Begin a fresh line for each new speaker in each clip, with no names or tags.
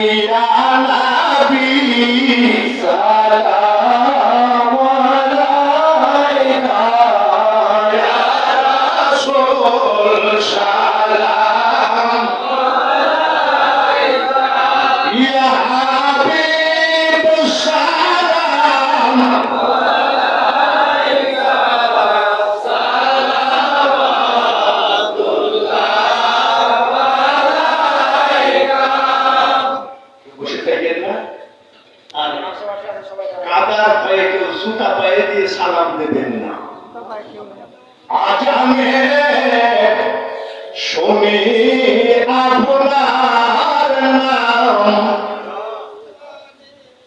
Ya Nabi salam alaika ya Rasul salam alaika ya Habib salam alaika কাদার পায়ে কেউ জুতা পায়ে দিয়ে সালাম দেবেন না। আজ আমি শুনি আপনার নাম,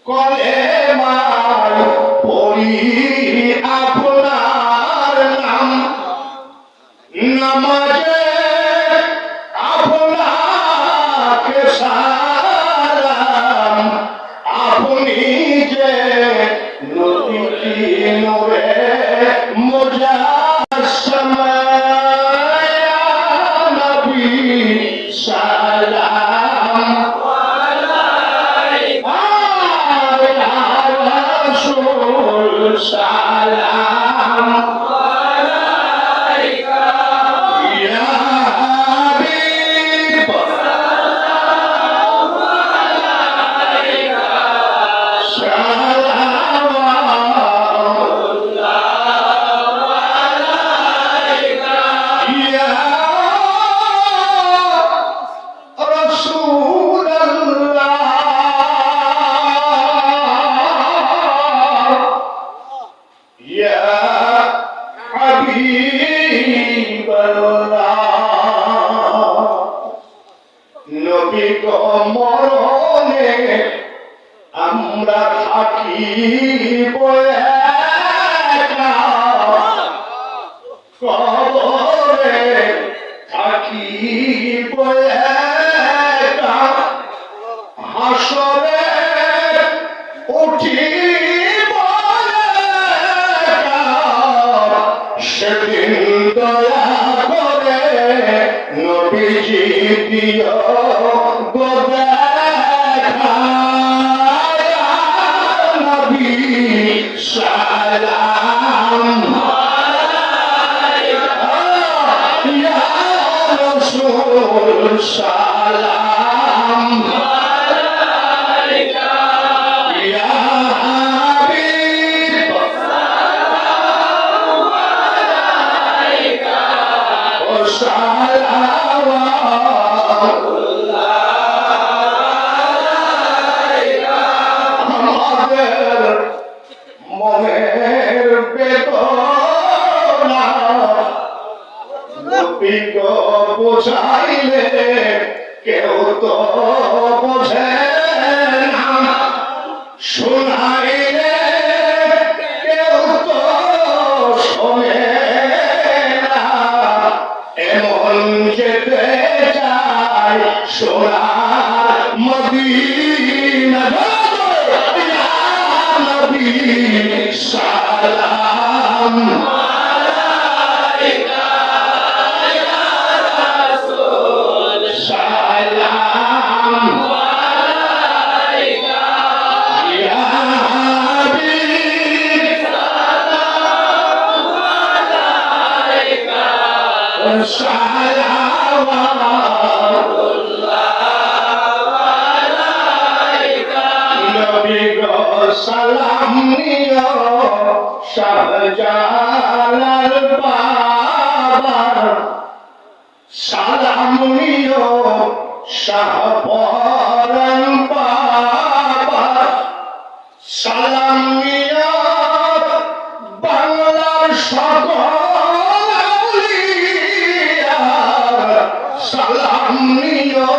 কলেমায় পড়ি আপনার নাম, নামাজে আপনাকে সালাম, আপনি যে নবী নূরে মুজাসসাম ইয়া নবী সালাম আলাইকা ইয়া রাসূল সালাম আলাইকা ইয়া হাবিব সালাম আলাইকা নবী গো মরণে আমরা থাকিব একা, কবরে থাকিব একা, হাসরে উঠিব একা, সেদিন দয়া করে নবীজি দিও গো দেখা, ইয়া নবী সালাম আলাইকা ইয়া রাসূল সালাম আলাইকা ইয়া হাবিব সালাম আলাইকা ও আমাদের মনের বেদনা নবী গো বুঝাইলে কেউ তো বোঝে না, শোনাইলে কেউ তো শোনে না, এমন যেতে চাই সোনার মদিনা, ইয়া নবী সালাম আলাইকা ইয়া রাসূল সালাম আলাইকা ইয়া হাবিব সালাম আলাইকা নবী গো সালাম নিও শাহজালাল বাবার, সালাম নিও শাহপরান বাবার, সালাম নিও বাংলার সকল আউলিয়ার, সালাম নিও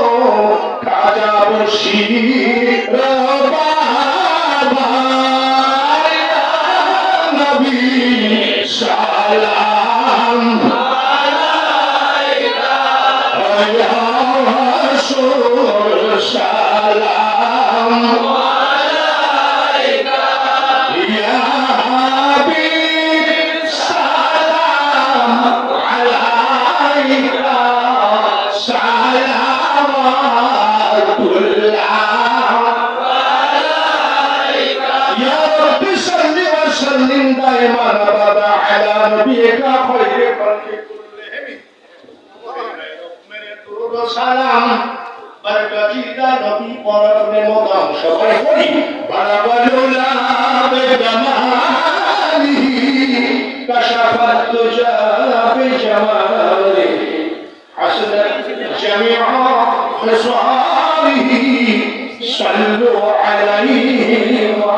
খাজা বশীর বাবা, ইয়া নবী সালাম আলাইকা ইয়া রাসূল সালাম আলাইকা ইয়া হাবিব সালাম আলাইকা সালাম وسلم دائما ابدا على نبيك خير خلق كلهم मेरे दुरूद सलाम बरकतीदा नबी पर अपने मोदाम सबाई करी बराबरुला बेजमाली कशफत तुजा बेजमाली हसनत जमीआ खिसालिही सल्लु अलैहि व